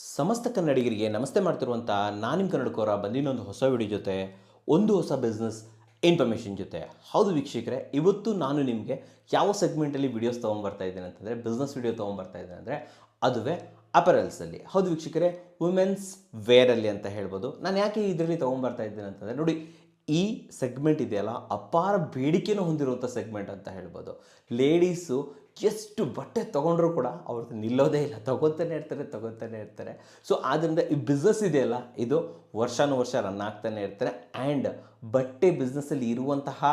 ಸಮಸ್ತ ಕನ್ನಡಿಗರಿಗೆ ನಮಸ್ತೆ ಮಾಡ್ತಿರುವಂಥ ನಾನು ನಿಮ್ಮ ಕನ್ನಡಕೋರ ಬಂದಿನೊಂದು ಹೊಸ ವಿಡಿಯೋ ಜೊತೆ ಒಂದು ಹೊಸ ಬಿಸ್ನೆಸ್ ಇನ್ಫಾರ್ಮೇಷನ್ ಜೊತೆ. ಹೌದು ವೀಕ್ಷಕರೇ, ಇವತ್ತು ನಾನು ನಿಮಗೆ ಯಾವ ಸೆಗ್ಮೆಂಟಲ್ಲಿ ವೀಡಿಯೋಸ್ ತೊಗೊಂಬರ್ತಾ ಇದ್ದೇನೆ ಅಂತಂದರೆ, ಬಿಸ್ನೆಸ್ ವಿಡಿಯೋ ತೊಗೊಂಬರ್ತಾ ಇದ್ದೇನೆ ಅಂದರೆ ಅದುವೇ ಅಪರಲ್ಸಲ್ಲಿ. ಹೌದು ವೀಕ್ಷಕರೇ, ವುಮೆನ್ಸ್ ವೇರಲ್ಲಿ ಅಂತ ಹೇಳ್ಬೋದು. ನಾನು ಯಾಕೆ ಇದರಲ್ಲಿ ತೊಗೊಂಬರ್ತಾ ಇದ್ದೇನೆ ಅಂತಂದರೆ, ನೋಡಿ ಈ ಸೆಗ್ಮೆಂಟ್ ಇದೆಯಲ್ಲ, ಅಪಾರ ಬೇಡಿಕೆನೂ ಹೊಂದಿರುವಂಥ ಸೆಗ್ಮೆಂಟ್ ಅಂತ ಹೇಳ್ಬೋದು. ಲೇಡೀಸು ಎಷ್ಟು ಬಟ್ಟೆ ತೊಗೊಂಡ್ರೂ ಕೂಡ ಅವ್ರದ್ದು ನಿಲ್ಲೋದೇ ಇಲ್ಲ, ತೊಗೊತಾನೆ ಇರ್ತಾರೆ. ಸೊ ಆದ್ದರಿಂದ ಈ ಬಿಸ್ನೆಸ್ ಇದೆಯಲ್ಲ, ಇದು ವರ್ಷಾನುವರ್ಷ ರನ್ ಆಗ್ತಾನೆ ಇರ್ತಾರೆ. ಆ್ಯಂಡ್ ಬಟ್ಟೆ ಬಿಸ್ನೆಸ್ಸಲ್ಲಿ ಇರುವಂತಹ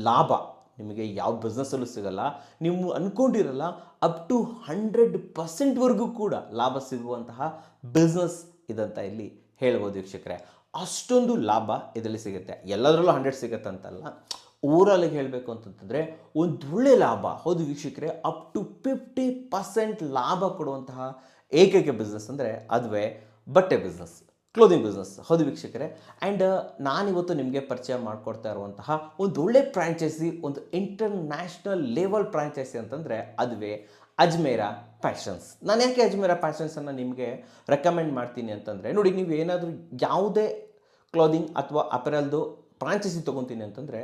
ಲಾಭ ನಿಮಗೆ ಯಾವ ಬಿಸ್ನೆಸ್ಸಲ್ಲೂ ಸಿಗಲ್ಲ. ನೀವು ಅಂದ್ಕೊಂಡಿರಲ್ಲ, ಅಪ್ ಟು 100% ಕೂಡ ಲಾಭ ಸಿಗುವಂತಹ ಬಿಸ್ನೆಸ್ ಇದಂತ ಇಲ್ಲಿ ಹೇಳ್ಬೋದು ವೀಕ್ಷಕರೇ. ಅಷ್ಟೊಂದು ಲಾಭ ಇದರಲ್ಲಿ ಸಿಗುತ್ತೆ. ಎಲ್ಲದರಲ್ಲೂ 100 ಸಿಗುತ್ತೆ ಅಂತಲ್ಲ, ಓವರಾಲಿಗೆ ಹೇಳಬೇಕು ಅಂತಂತಂದರೆ ಒಂದು ಒಳ್ಳೆ ಲಾಭ. ಹೌದು ವೀಕ್ಷಕರೇ, ಅಪ್ ಟು 50% ಲಾಭ ಕೊಡುವಂತಹ ಏಕೈಕ ಬಿಸ್ನೆಸ್ ಅಂದರೆ ಅದುವೇ ಬಟ್ಟೆ ಬಿಸ್ನೆಸ್, ಕ್ಲೋದಿಂಗ್ ಬಿಸ್ನೆಸ್. ಹೌದು ವೀಕ್ಷಕರೇ, ಆ್ಯಂಡ್ ನಾನಿವತ್ತು ನಿಮಗೆ ಪರಿಚಯ ಮಾಡಿಕೊಡ್ತಾ ಇರುವಂತಹ ಒಂದು ಒಳ್ಳೆ ಫ್ರಾಂಚೈಸಿ, ಒಂದು ಇಂಟರ್ನ್ಯಾಷನಲ್ ಲೆವೆಲ್ ಫ್ರಾಂಚೈಸಿ ಅಂತಂದರೆ ಅದುವೇ ಅಜ್ಮೇರಾ ಫ್ಯಾಷನ್ಸ್. ನಾನು ಯಾಕೆ ಅಜ್ಮೇರಾ ಫ್ಯಾಷನ್ಸನ್ನು ನಿಮಗೆ ರೆಕಮೆಂಡ್ ಮಾಡ್ತೀನಿ ಅಂತಂದರೆ, ನೋಡಿ, ನೀವು ಏನಾದರೂ ಯಾವುದೇ ಕ್ಲೋದಿಂಗ್ ಅಥವಾ ಅಪೆರಲ್ದು ಫ್ರಾಂಚೈಸಿ ತೊಗೊತೀನಿ ಅಂತಂದರೆ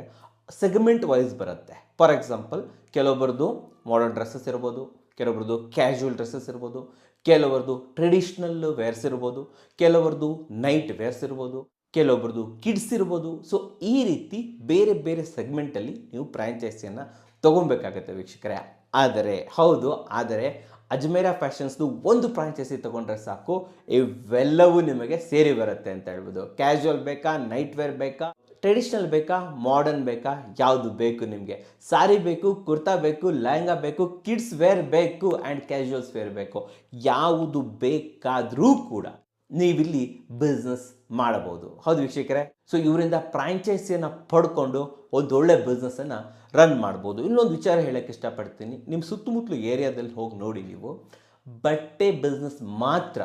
ಸೆಗ್ಮೆಂಟ್ ವೈಸ್ ಬರುತ್ತೆ. ಫಾರ್ ಎಕ್ಸಾಂಪಲ್, ಕೆಲವೊಬ್ಬರದು ಮಾಡರ್ನ್ ಡ್ರೆಸ್ಸಸ್ ಇರ್ಬೋದು, ಕೆಲವೊಬ್ರದ್ದು ಕ್ಯಾಶುವಲ್ ಡ್ರೆಸ್ಸಸ್ ಇರ್ಬೋದು, ಕೆಲವರದು ಟ್ರೆಡಿಷ್ನಲ್ ವೇರ್ಸ್ ಇರ್ಬೋದು, ಕೆಲವರದು ನೈಟ್ ವೇರ್ಸ್ ಇರ್ಬೋದು, ಕೆಲವೊಬ್ರದ್ದು ಕಿಡ್ಸ್ ಇರ್ಬೋದು. ಸೊ ಈ ರೀತಿ ಬೇರೆ ಬೇರೆ ಸೆಗ್ಮೆಂಟಲ್ಲಿ ನೀವು ಫ್ರಾಂಚೈಸಿಯನ್ನು ತೊಗೊಬೇಕಾಗತ್ತೆ ವೀಕ್ಷಕರೇ. ಆದರೆ ಅಜ್ಮೇರಾ ಫ್ಯಾಷನ್ಸ್ದು ಒಂದು ಫ್ರಾಂಚೈಸಿ ತೊಗೊಂಡ್ರೆ ಸಾಕು, ಇವೆಲ್ಲವೂ ನಿಮಗೆ ಸೇರಿ ಬರುತ್ತೆ ಅಂತ ಹೇಳ್ಬೋದು. ಕ್ಯಾಶುವಲ್ ಬೇಕಾ, ನೈಟ್ ವೇರ್ ಬೇಕಾ, ಟ್ರೆಡಿಷ್ನಲ್ ಬೇಕಾ, ಮಾಡರ್ನ್ ಬೇಕಾ, ಯಾವುದು ಬೇಕು ನಿಮಗೆ, ಸಾರಿ ಬೇಕು, ಕುರ್ತಾ ಬೇಕು, ಲೆಹಂಗಾ ಬೇಕು, ಕಿಡ್ಸ್ ವೇರ್ ಬೇಕು, ಆ್ಯಂಡ್ ಕ್ಯಾಶುವಲ್ಸ್ ವೇರ್ ಬೇಕು, ಯಾವುದು ಬೇಕಾದರೂ ಕೂಡ ನೀವಿಲ್ಲಿ ಬಿಸ್ನೆಸ್ ಮಾಡಬಹುದು. ಹೌದು ವೀಕ್ಷಕರೇ, ಸೊ ಇವರಿಂದ ಫ್ರಾಂಚೈಸಿಯನ್ನು ಪಡ್ಕೊಂಡು ಒಂದು ಒಳ್ಳೆ ಬಿಸ್ನೆಸ್ಸನ್ನು ರನ್ ಮಾಡ್ಬೋದು. ಇನ್ನೊಂದು ವಿಚಾರ ಹೇಳೋಕ್ಕೆ ಇಷ್ಟಪಡ್ತೀನಿ, ನಿಮ್ಮ ಸುತ್ತಮುತ್ತಲು ಏರಿಯಾದಲ್ಲಿ ಹೋಗಿ ನೋಡಿ, ನೀವು ಬಟ್ಟೆ ಬಿಸ್ನೆಸ್ ಮಾತ್ರ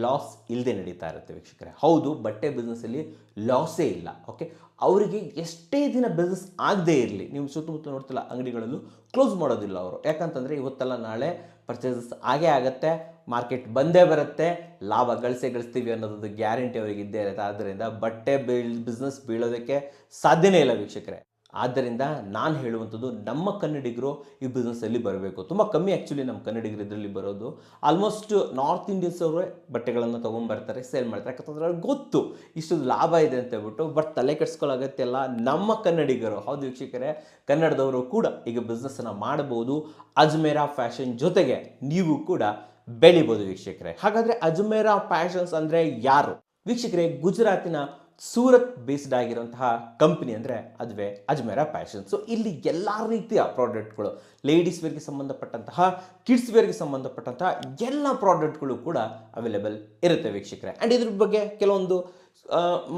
ಲಾಸ್ ಇಲ್ಲದೆ ನಡೀತಾ ಇರುತ್ತೆ ವೀಕ್ಷಕರೇ. ಹೌದು, ಬಟ್ಟೆ ಬಿಸ್ನೆಸ್ಸಲ್ಲಿ ಲಾಸೇ ಇಲ್ಲ. ಓಕೆ, ಅವರಿಗೆ ಎಷ್ಟೇ ದಿನ ಬಿಸ್ನೆಸ್ ಆಗದೇ ಇರಲಿ, ನೀವು ಸುತ್ತಮುತ್ತ ನೋಡ್ತಿಲ್ಲ ಅಂಗಡಿಗಳಲ್ಲೂ ಕ್ಲೋಸ್ ಮಾಡೋದಿಲ್ಲ ಅವರು. ಯಾಕಂತಂದರೆ ಇವತ್ತೆಲ್ಲ ನಾಳೆ ಪರ್ಚೇಸಸ್ ಆಗೇ ಆಗುತ್ತೆ, ಮಾರ್ಕೆಟ್ ಬಂದೇ ಬರುತ್ತೆ, ಲಾಭ ಗಳಿಸ್ತೀವಿ ಅನ್ನೋದು ಗ್ಯಾರಂಟಿ ಅವರಿಗೆ ಇದ್ದೇ ಇರುತ್ತೆ. ಆದ್ದರಿಂದ ಬಟ್ಟೆ ಬಿಸ್ನೆಸ್ ಬೀಳೋದಕ್ಕೆ ಸಾಧ್ಯನೇ ಇಲ್ಲ ವೀಕ್ಷಕರೇ. ಆದ್ದರಿಂದ ನಾನು ಹೇಳುವಂಥದ್ದು, ನಮ್ಮ ಕನ್ನಡಿಗರು ಈ ಬಿಸ್ನೆಸ್ಸಲ್ಲಿ ಬರಬೇಕು. ತುಂಬ ಕಮ್ಮಿ ಆ್ಯಕ್ಚುಲಿ ನಮ್ಮ ಕನ್ನಡಿಗರು ಇದರಲ್ಲಿ ಬರೋದು. ಆಲ್ಮೋಸ್ಟ್ ನಾರ್ತ್ ಇಂಡಿಯನ್ಸ್ ಅವರೇ ಬಟ್ಟೆಗಳನ್ನು ತೊಗೊಂಬರ್ತಾರೆ, ಸೇಲ್ ಮಾಡ್ತಾರೆ. ಯಾಕಂತಂದ್ರೆ ಅವ್ರಿಗೆ ಗೊತ್ತು ಇಷ್ಟು ಲಾಭ ಇದೆ ಅಂತ ಹೇಳ್ಬಿಟ್ಟು. ಬಟ್ ತಲೆ ಕೆಡಿಸ್ಕೊಳ್ಳೋಗತ್ತೆ ಅಲ್ಲ, ನಮ್ಮ ಕನ್ನಡಿಗರು, ಹೌದು ವೀಕ್ಷಕರೇ, ಕನ್ನಡದವರು ಕೂಡ ಈಗ ಬಿಸ್ನೆಸ್ಸನ್ನು ಮಾಡಬಹುದು. ಅಜ್ಮೇರಾ ಫ್ಯಾಷನ್ ಜೊತೆಗೆ ನೀವು ಕೂಡ ಬೆಳಿಬೋದು ವೀಕ್ಷಕರೇ. ಹಾಗಾದರೆ ಅಜ್ಮೇರಾ ಫ್ಯಾಷನ್ಸ್ ಅಂದರೆ ಯಾರು ವೀಕ್ಷಕರೇ? ಗುಜರಾತಿನ ಸೂರತ್ ಬೇಸ್ಡ್ ಆಗಿರುವಂತಹ ಕಂಪ್ನಿ ಅಂದರೆ ಅದುವೇ ಅಜ್ಮೇರಾ ಫ್ಯಾಷನ್. ಸೊ ಇಲ್ಲಿ ಎಲ್ಲ ರೀತಿಯ ಪ್ರಾಡಕ್ಟ್ಗಳು, ಲೇಡೀಸ್ ವೇರ್ಗೆ ಸಂಬಂಧಪಟ್ಟಂತಹ, ಕಿಡ್ಸ್ ವೇರ್ಗೆ ಸಂಬಂಧಪಟ್ಟಂತಹ ಎಲ್ಲ ಪ್ರಾಡಕ್ಟ್ಗಳು ಕೂಡ ಅವೈಲೇಬಲ್ ಇರುತ್ತೆ ವೀಕ್ಷಕರೇ. ಆ್ಯಂಡ್ ಇದ್ರ ಬಗ್ಗೆ ಕೆಲವೊಂದು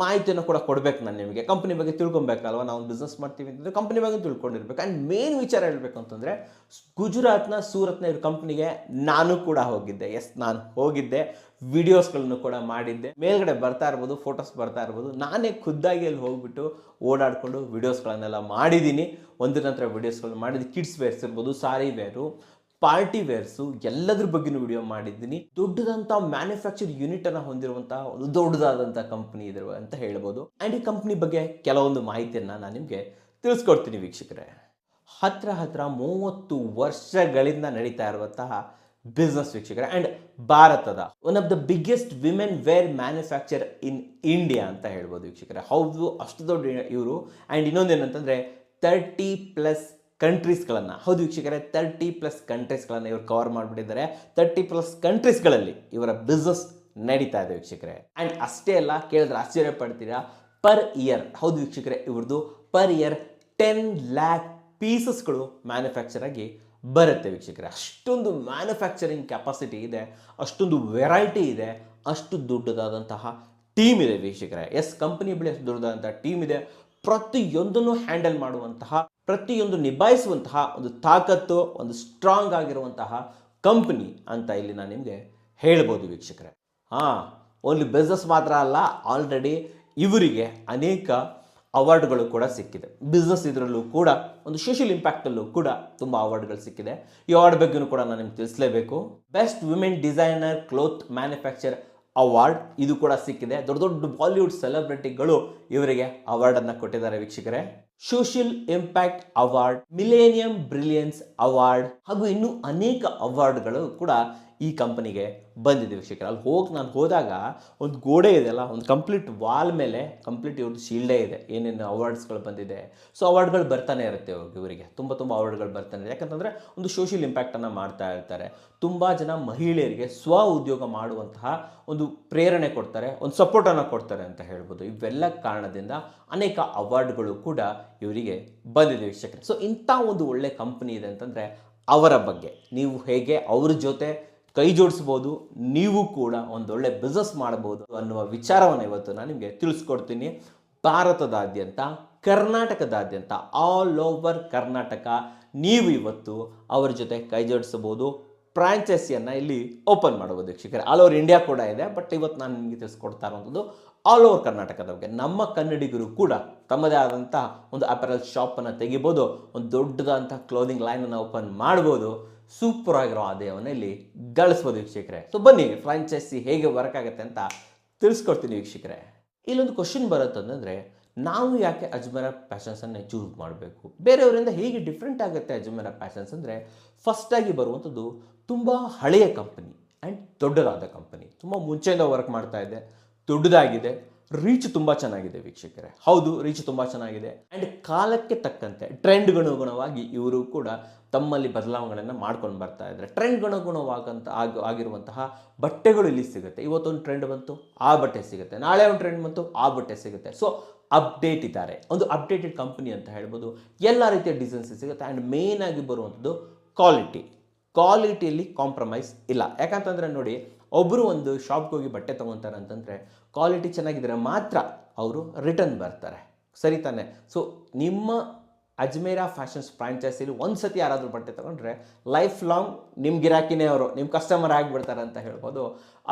ಮಾಹಿತಿಯನ್ನು ಕೂಡ ಕೊಡಬೇಕು ನಾನು ನಿಮಗೆ. ಕಂಪ್ನಿ ಬಗ್ಗೆ ತಿಳ್ಕೊಬೇಕಲ್ವ, ನಾವು ಬಿಸ್ನೆಸ್ ಮಾಡ್ತೀವಿ ಅಂತಂದರೆ ಕಂಪ್ನಿ ಬಗ್ಗೆ ತಿಳ್ಕೊಂಡಿರ್ಬೇಕು. ಆ್ಯಂಡ್ ಮೇನ್ ವಿಚಾರ ಹೇಳಬೇಕು ಅಂತಂದರೆ, ಗುಜರಾತ್ನ ಸೂರತ್ನ ಇವ್ರ ಕಂಪ್ನಿಗೆ ನಾನು ಕೂಡ ಹೋಗಿದ್ದೆ. ನಾನು ಹೋಗಿದ್ದೆ, ವಿಡಿಯೋಸ್ಗಳನ್ನು ಕೂಡ ಮಾಡಿದ್ದೆ. ಮೇಲ್ಗಡೆ ಬರ್ತಾ ಇರ್ಬೋದು, ಫೋಟೋಸ್ ಬರ್ತಾ ಇರ್ಬೋದು. ನಾನೇ ಖುದ್ದಾಗಿ ಅಲ್ಲಿ ಹೋಗ್ಬಿಟ್ಟು ಓಡಾಡಿಕೊಂಡು ವಿಡಿಯೋಸ್ಗಳನ್ನೆಲ್ಲ ಮಾಡಿದ್ದೀನಿ. ಒಂದ್ರ ನಂತರ ವಿಡಿಯೋಸ್ಗಳನ್ನ ಮಾಡಿದ್ದು. ಕಿಡ್ಸ್ ವೇರ್ಸ್ ಇರ್ಬೋದು, ಸಾರಿ ವೇರು, ಪಾರ್ಟಿ ವೇರ್ಸು, ಎಲ್ಲದ್ರ ಬಗ್ಗೆನೂ ವಿಡಿಯೋ ಮಾಡಿದ್ದೀನಿ. ದೊಡ್ಡದಂಥ ಮ್ಯಾನುಫ್ಯಾಕ್ಚರ್ ಯೂನಿಟನ್ನು ಹೊಂದಿರುವಂತಹ ಒಂದು ದೊಡ್ಡದಾದಂಥ ಕಂಪ್ನಿ ಇದೆ ಅಂತ ಹೇಳ್ಬೋದು. ಆ್ಯಂಡ್ ಈ ಕಂಪ್ನಿ ಬಗ್ಗೆ ಕೆಲವೊಂದು ಮಾಹಿತಿಯನ್ನು ನಾನು ನಿಮಗೆ ತಿಳಿಸ್ಕೊಡ್ತೀನಿ ವೀಕ್ಷಕರೇ. ಹತ್ರ 30 ವರ್ಷಗಳಿಂದ ನಡೀತಾ ಇರುವಂತಹ ಬಿಸ್ನೆಸ್ ವೀಕ್ಷಕರೇ. ಆ್ಯಂಡ್ ಭಾರತದ one of the biggest women wear manufacture in India ಅಂತ ಹೇಳ್ಬೋದು ವೀಕ್ಷಕರೇ. ಹೌದು, ಅಷ್ಟು ದೊಡ್ಡ ಇವರು. ಆ್ಯಂಡ್ ಇನ್ನೊಂದೇನಂತಂದರೆ 30+ ಕಂಟ್ರೀಸ್ಗಳನ್ನು, ಹೌದು ವೀಕ್ಷಕರೇ, 30+ ಕಂಟ್ರೀಸ್ಗಳನ್ನು ಇವರು ಕವರ್ ಮಾಡಿಬಿಟ್ಟಿದ್ದಾರೆ. 30+ ಕಂಟ್ರೀಸ್ಗಳಲ್ಲಿ ಇವರ ಬಿಸ್ನೆಸ್ ನಡೀತಾ ಇದೆ ವೀಕ್ಷಕರೇ. ಆ್ಯಂಡ್ ಅಷ್ಟೇ ಅಲ್ಲ, ಕೇಳಿದ್ರೆ ಆಶ್ಚರ್ಯ ಪಡ್ತೀರಾ, ಪರ್ ಇಯರ್, ಹೌದು ವೀಕ್ಷಕರೇ, ಇವ್ರದ್ದು ಪರ್ ಇಯರ್ 10 lakh ಪೀಸಸ್ಗಳು ಮ್ಯಾನುಫ್ಯಾಕ್ಚರ್ ಆಗಿ ಬರುತ್ತೆ ವೀಕ್ಷಕರೇ. ಅಷ್ಟೊಂದು ಮ್ಯಾನುಫ್ಯಾಕ್ಚರಿಂಗ್ ಕೆಪಾಸಿಟಿ ಇದೆ, ಅಷ್ಟೊಂದು ವೆರೈಟಿ ಇದೆ, ಅಷ್ಟು ದೊಡ್ಡದಾದಂತಹ ಟೀಮ್ ಇದೆ ವೀಕ್ಷಕರೇ. ಕಂಪನಿ ಬಳಿ ಅಷ್ಟು ದೊಡ್ಡದಾದಂಥ ಟೀಮ್ ಇದೆ. ಪ್ರತಿಯೊಂದನ್ನು ಹ್ಯಾಂಡಲ್ ಮಾಡುವಂತಹ, ಪ್ರತಿಯೊಂದು ನಿಭಾಯಿಸುವಂತಹ ಒಂದು ತಾಕತ್ತು, ಒಂದು ಸ್ಟ್ರಾಂಗ್ ಆಗಿರುವಂತಹ ಕಂಪನಿ ಅಂತ ಇಲ್ಲಿ ನಾನು ನಿಮಗೆ ಹೇಳ್ಬೋದು ವೀಕ್ಷಕರೇ. ಓನ್ಲಿ ಬಿಸ್ನೆಸ್ ಮಾತ್ರ ಅಲ್ಲ, ಆಲ್ರೆಡಿ ಇವರಿಗೆ ಅನೇಕ ಅವಾರ್ಡ್ಗಳು ಕೂಡ ಸಿಕ್ಕಿದೆ. ಬಿಸ್ನೆಸ್ ಇದರಲ್ಲೂ ಕೂಡ ಒಂದು ಸೋಷಿಯಲ್ ಇಂಪ್ಯಾಕ್ಟಲ್ಲೂ ಕೂಡ ತುಂಬ ಅವಾರ್ಡ್ಗಳು ಸಿಕ್ಕಿದೆ. ಈ ಅವಾರ್ಡ್ ಬಗ್ಗೆಯೂ ಕೂಡ ನಾನು ನಿಮ್ಗೆ ತಿಳಿಸಲೇಬೇಕು. Best women designer cloth manufacture award ಇದು ಕೂಡ ಸಿಕ್ಕಿದೆ. ದೊಡ್ಡ ದೊಡ್ಡ ಬಾಲಿವುಡ್ ಸೆಲೆಬ್ರಿಟಿಗಳು ಇವರಿಗೆ ಅವಾರ್ಡನ್ನು ಕೊಟ್ಟಿದ್ದಾರೆ ವೀಕ್ಷಕರೇ. Social impact award, millennium brilliance award ಹಾಗೂ ಇನ್ನೂ ಅನೇಕ ಅವಾರ್ಡ್ಗಳು ಕೂಡ ಈ ಕಂಪನಿಗೆ ಬಂದಿದೆ ವೀಕ್ಷಕರೇ. ಅಲ್ಲಿ ನಾನು ಹೋದಾಗ ಒಂದು ಗೋಡೆ ಇದೆಯಲ್ಲ, ಒಂದು ಕಂಪ್ಲೀಟ್ ವಾಲ್ ಮೇಲೆ ಕಂಪ್ಲೀಟ್ ಇವ್ರದ್ದು ಶೀಲ್ಡೇ ಇದೆ, ಏನೇನು ಅವಾರ್ಡ್ಸ್ಗಳು ಬಂದಿದೆ. ಸೊ ಅವಾರ್ಡ್ಗಳು ಬರ್ತಾನೆ ಇರುತ್ತೆ ಇವರಿಗೆ, ತುಂಬ ಅವಾರ್ಡ್ಗಳು ಬರ್ತಾನೆ ಇದೆ. ಯಾಕಂತಂದರೆ ಒಂದು ಸೋಷಿಯಲ್ ಇಂಪ್ಯಾಕ್ಟನ್ನು ಮಾಡ್ತಾ ಇರ್ತಾರೆ. ತುಂಬ ಜನ ಮಹಿಳೆಯರಿಗೆ ಸ್ವ ಉದ್ಯೋಗ ಮಾಡುವಂತಹ ಒಂದು ಪ್ರೇರಣೆ ಕೊಡ್ತಾರೆ, ಒಂದು ಸಪೋರ್ಟನ್ನು ಕೊಡ್ತಾರೆ ಅಂತ ಹೇಳ್ಬೋದು. ಇವೆಲ್ಲ ಕಾರಣದಿಂದ ಅನೇಕ ಅವಾರ್ಡ್ಗಳು ಕೂಡ ಇವರಿಗೆ ಬಂದಿದೆ ವೀಕ್ಷಕರೇ. ಸೊ ಇಂಥ ಒಂದು ಒಳ್ಳೆ ಕಂಪನಿ ಇದೆ ಅಂತಂದರೆ ಅವರ ಬಗ್ಗೆ ನೀವು ಹೇಗೆ ಅವ್ರ ಜೊತೆ ಕೈ ಜೋಡಿಸ್ಬೋದು, ನೀವು ಕೂಡ ಒಂದೊಳ್ಳೆ ಬಿಸ್ನೆಸ್ ಮಾಡ್ಬೋದು ಅನ್ನುವ ವಿಚಾರವನ್ನು ಇವತ್ತು ನಾನು ನಿಮಗೆ ತಿಳಿಸ್ಕೊಡ್ತೀನಿ. ಭಾರತದಾದ್ಯಂತ, ಕರ್ನಾಟಕದಾದ್ಯಂತ, ಆಲ್ ಓವರ್ ಕರ್ನಾಟಕ ನೀವು ಇವತ್ತು ಅವರ ಜೊತೆ ಕೈ ಜೋಡಿಸಬಹುದು. ಫ್ರಾಂಚೈಸಿಯನ್ನು ಇಲ್ಲಿ ಓಪನ್ ಮಾಡಬಹುದು ವೀಕ್ಷಕರೇ. ಆಲ್ ಓವರ್ ಇಂಡಿಯಾ ಕೂಡ ಇದೆ, ಬಟ್ ಇವತ್ತು ನಾನು ನಿಮಗೆ ತಿಳಿಸ್ಕೊಡ್ತಾ ಇರುವಂಥದ್ದು ಆಲ್ ಓವರ್ ಕರ್ನಾಟಕದ ಬಗ್ಗೆ. ನಮ್ಮ ಕನ್ನಡಿಗರು ಕೂಡ ತಮ್ಮದೇ ಆದಂಥ ಒಂದು ಅಪರಲ್ ಶಾಪನ್ನು ತೆಗಿಬೋದು, ಒಂದು ದೊಡ್ಡದಂಥ ಕ್ಲೋದಿಂಗ್ ಲೈನನ್ನು ಓಪನ್ ಮಾಡ್ಬೋದು, ಸೂಪರ್ ಆಗಿರೋ ಆದಾಯವನ್ನು ಇಲ್ಲಿ ಗಳಿಸ್ಬೋದು ವೀಕ್ಷಕರೇ. ಸೊ ಬನ್ನಿ ಫ್ರಾಂಚೈಸಿ ಹೇಗೆ ವರ್ಕ್ ಆಗುತ್ತೆ ಅಂತ ತಿಳಿಸ್ಕೊಡ್ತೀನಿ ವೀಕ್ಷಕರೇ. ಇಲ್ಲೊಂದು ಕ್ವಶನ್ ಬರುತ್ತಂದರೆ, ನಾವು ಯಾಕೆ ಅಜ್ಮೇರಾ ಫ್ಯಾಷನ್ಸನ್ನು ಚೂಸ್ ಮಾಡಬೇಕು, ಬೇರೆಯವರಿಂದ ಹೇಗೆ ಡಿಫ್ರೆಂಟ್ ಆಗುತ್ತೆ ಅಜ್ಮೇರಾ ಫ್ಯಾಷನ್ಸ್ ಅಂದರೆ, ಫಸ್ಟಾಗಿ ಬರುವಂಥದ್ದು ತುಂಬ ಹಳೆಯ ಕಂಪನಿ ಆ್ಯಂಡ್ ದೊಡ್ಡದಾದ ಕಂಪನಿ. ತುಂಬ ಮುಂಚೆಯಿಂದ ವರ್ಕ್ ಮಾಡ್ತಾ ಇದೆ, ದೊಡ್ಡದಾಗಿದೆ, ರೀಚ್ ತುಂಬ ಚೆನ್ನಾಗಿದೆ ವೀಕ್ಷಕರೇ. ಹೌದು, ರೀಚ್ ತುಂಬ ಚೆನ್ನಾಗಿದೆ. ಆ್ಯಂಡ್ ಕಾಲಕ್ಕೆ ತಕ್ಕಂತೆ ಟ್ರೆಂಡ್ಗನುಗುಣವಾಗಿ ಇವರು ಕೂಡ ತಮ್ಮಲ್ಲಿ ಬದಲಾವಣೆಗಳನ್ನು ಮಾಡ್ಕೊಂಡು ಬರ್ತಾ ಇದ್ದಾರೆ. ಟ್ರೆಂಡ್ಗನುಗುಣವಾಗಂತ ಆಗಿರುವಂತಹ ಬಟ್ಟೆಗಳು ಇಲ್ಲಿ ಸಿಗುತ್ತೆ. ಇವತ್ತೊಂದು ಟ್ರೆಂಡ್ ಬಂತು, ಆ ಬಟ್ಟೆ ಸಿಗುತ್ತೆ. ನಾಳೆ ಒಂದು ಟ್ರೆಂಡ್ ಬಂತು, ಆ ಬಟ್ಟೆ ಸಿಗುತ್ತೆ. ಸೊ ಅಪ್ಡೇಟ್ ಇದ್ದಾರೆ, ಒಂದು ಅಪ್ಡೇಟೆಡ್ ಕಂಪನಿ ಅಂತ ಹೇಳ್ಬೋದು. ಎಲ್ಲ ರೀತಿಯ ಡಿಸೈನ್ಸ್ ಸಿಗುತ್ತೆ. ಆ್ಯಂಡ್ ಮೇನ್ ಆಗಿ ಬರುವಂಥದ್ದು ಕ್ವಾಲಿಟಿಯಲ್ಲಿ ಕಾಂಪ್ರಮೈಸ್ ಇಲ್ಲ. ಯಾಕಂತಂದರೆ ನೋಡಿ, ಒಬ್ಬರು ಒಂದು ಶಾಪ್ಗೆ ಹೋಗಿ ಬಟ್ಟೆ ತೊಗೊತಾರೆ ಅಂತಂದರೆ ಕ್ವಾಲಿಟಿ ಚೆನ್ನಾಗಿದ್ದರೆ ಮಾತ್ರ ಅವರು ರಿಟರ್ನ್ ಬರ್ತಾರೆ, ಸರಿ ತಾನೆ? ಸೊ ನಿಮ್ಮ ಅಜ್ಮೇರಾ ಫ್ಯಾಷನ್ಸ್ ಫ್ರಾಂಚೈಸಿಲಿ ಒಂದು ಸತಿ ಯಾರಾದರೂ ಬಟ್ಟೆ ತೊಗೊಂಡ್ರೆ ಲೈಫ್ ಲಾಂಗ್ ನಿಮ್ಮ ಗಿರಾಕಿನೇ ಅವರು, ನಿಮ್ಮ ಕಸ್ಟಮರ್ ಆಗಿಬಿಡ್ತಾರೆ ಅಂತ ಹೇಳ್ಬೋದು.